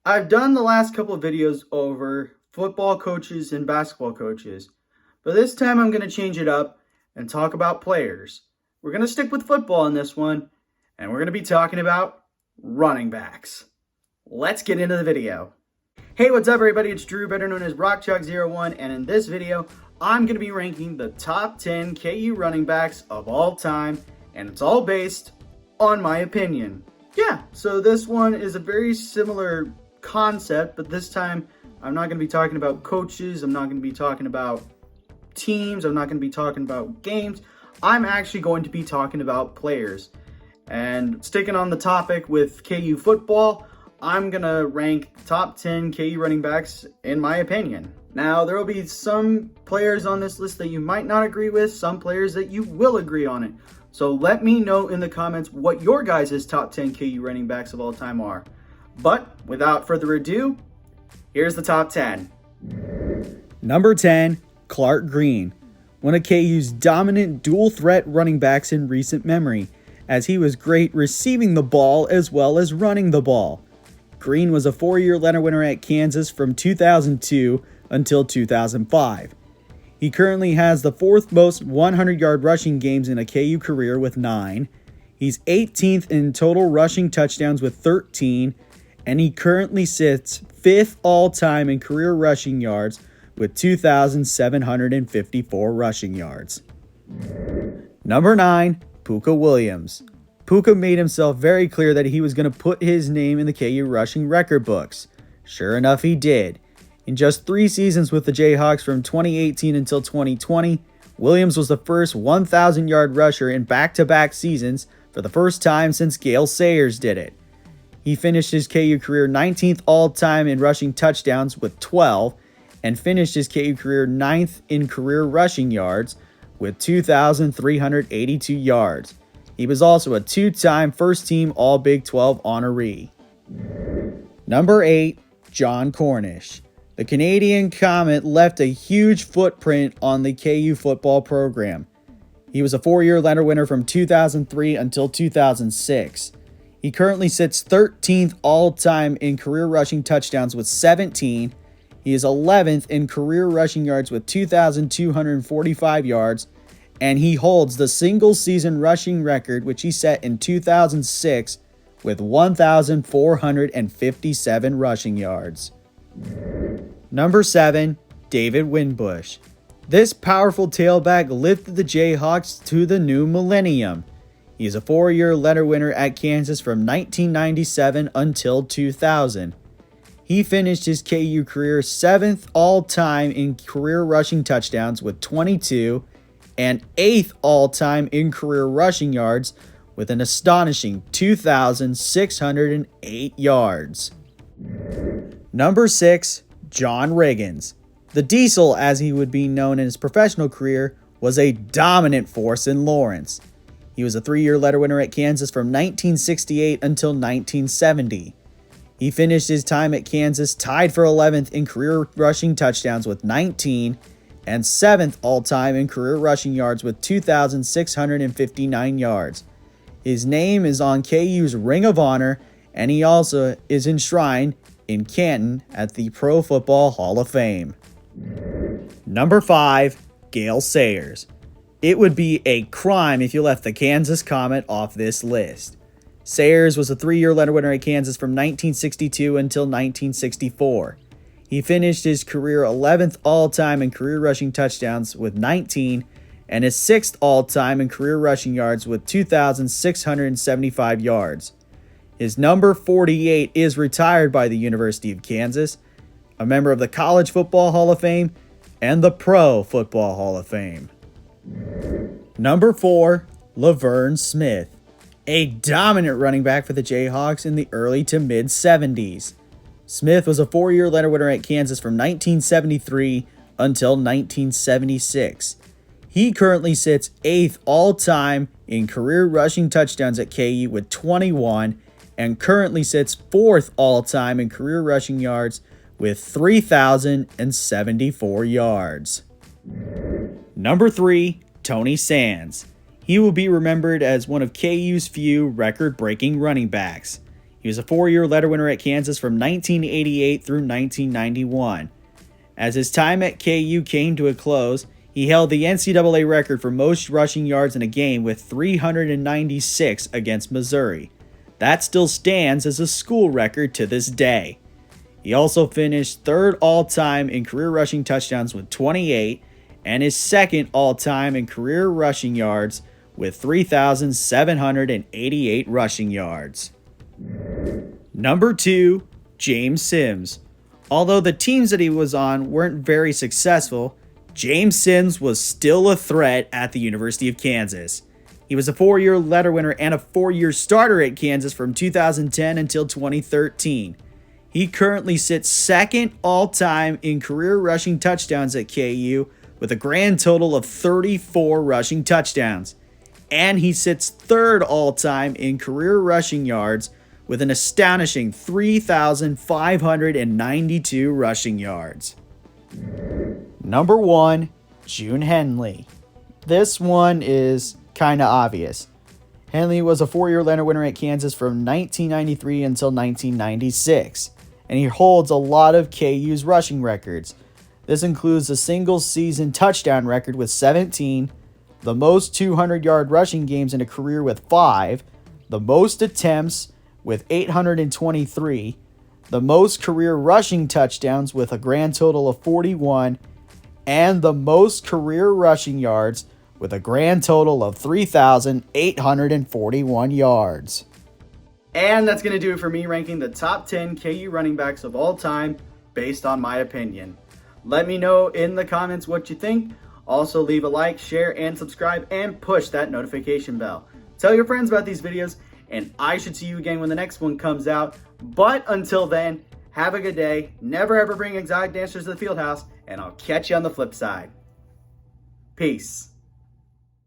I've done the last couple of videos over football coaches and basketball coaches, but this time I'm going to change it up and talk about players. We're going to stick with football in this one, and we're going to be talking about running backs. Let's get into the video. Hey, what's up everybody? It's Drew, better known as RockChalk01, and in this video, I'm going to be ranking the top 10 KU running backs of all time, and it's all based on my opinion. Yeah, so this one is a very similar concept, but this time I'm not going to be talking about coaches, I'm not going to be talking about teams, I'm not going to be talking about games. I'm actually going to be talking about players. And sticking on the topic with KU football, I'm going to rank top 10 KU running backs in my opinion. Now, there will be some players on this list that you might not agree with, some players that you will agree on it. So let me know in the comments what your guys' top 10 KU running backs of all time are. But without further ado, here's the top 10. Number 10, Clark Green, one of KU's dominant dual threat running backs in recent memory, as he was great receiving the ball as well as running the ball. Green was a 4-year Leonard winner at Kansas from 2002 until 2005. He currently has the 4th most 100-yard rushing games in a KU career with 9. He's 18th in total rushing touchdowns with 13, and he currently sits 5th all-time in career rushing yards with 2,754 rushing yards. Number 9, Puka Williams. Puka made himself very clear that he was going to put his name in the KU rushing record books. Sure enough, he did. In just 3 seasons with the Jayhawks from 2018 until 2020, Williams was the first 1,000-yard rusher in back-to-back seasons for the first time since Gale Sayers did it. He finished his KU career 19th all-time in rushing touchdowns with 12, and finished his KU career 9th in career rushing yards with 2,382 yards. He was also a 2-time first-team All-Big 12 honoree. Number 8, Jon Cornish. The Canadian Comet left a huge footprint on the KU football program. He was a 4-year Leonard winner from 2003 until 2006. He currently sits 13th all-time in career rushing touchdowns with 17. He is 11th in career rushing yards with 2,245 yards, and he holds the single-season rushing record, which he set in 2006 with 1,457 rushing yards. Number 7, David Winbush. This powerful tailback lifted the Jayhawks to the new millennium. He is a 4-year Leonard winner at Kansas from 1997 until 2000. He finished his KU career 7th all-time in career rushing touchdowns with 22 and 8th all-time in career rushing yards with an astonishing 2,608 yards. Number 6, John Riggins. The Diesel, as he would be known in his professional career, was a dominant force in Lawrence. He was a 3-year Leonard winner at Kansas from 1968 until 1970. He finished his time at Kansas tied for 11th in career rushing touchdowns with 19 and 7th all-time in career rushing yards with 2,659 yards. His name is on KU's Ring of Honor, and he also is enshrined in Canton at the Pro Football Hall of Fame. Number 5, Gale Sayers. It would be a crime if you left the Kansas Comet off this list. Sayers was a 3-year Leonard winner at Kansas from 1962 until 1964. He finished his career 11th all-time in career rushing touchdowns with 19 and his 6th all-time in career rushing yards with 2,675 yards. His number 48 is retired by the University of Kansas, a member of the College Football Hall of Fame and the Pro Football Hall of Fame. Number 4, LaVerne Smith, a dominant running back for the Jayhawks in the early to mid-70s. Smith was a 4-year Leonard winner at Kansas from 1973 until 1976. He currently sits 8th all-time in career rushing touchdowns at KU with 21 and currently sits 4th all-time in career rushing yards with 3,074 yards. Number 3, Tony Sands. He will be remembered as one of KU's few record-breaking running backs. He was a 4-year letter winner at Kansas from 1988 through 1991. As his time at KU came to a close, he held the NCAA record for most rushing yards in a game with 396 against Missouri. That still stands as a school record to this day. He also finished third all-time in career rushing touchdowns with 28 and is second all-time in career rushing yards with 3,788 rushing yards. Number 2, James Sims. Although the teams that he was on weren't very successful, James Sims was still a threat at the University of Kansas. He was a 4-year letter winner and a 4-year starter at Kansas from 2010 until 2013. He currently sits second all-time in career rushing touchdowns at KU with a grand total of 34 rushing touchdowns. And he sits third all-time in career rushing yards with an astonishing 3,592 rushing yards. Number 1, June Henley. This one is kind of obvious. Henley was a 4-year letter winner at Kansas from 1993 until 1996, and he holds a lot of KU's rushing records. This includes a single-season touchdown record with 17, the most 200-yard rushing games in a career with 5, the most attempts with 823, the most career rushing touchdowns with a grand total of 41, and the most career rushing yards with a grand total of 3,841 yards. And that's going to do it for me ranking the top 10 KU running backs of all time based on my opinion. Let me know in the comments what you think. Also leave a like, share, and subscribe, and push that notification bell. Tell your friends about these videos, and I should see you again when the next one comes out. But until then, have a good day. Never ever bring exotic dancers to the field house, and I'll catch you on the flip side. Peace.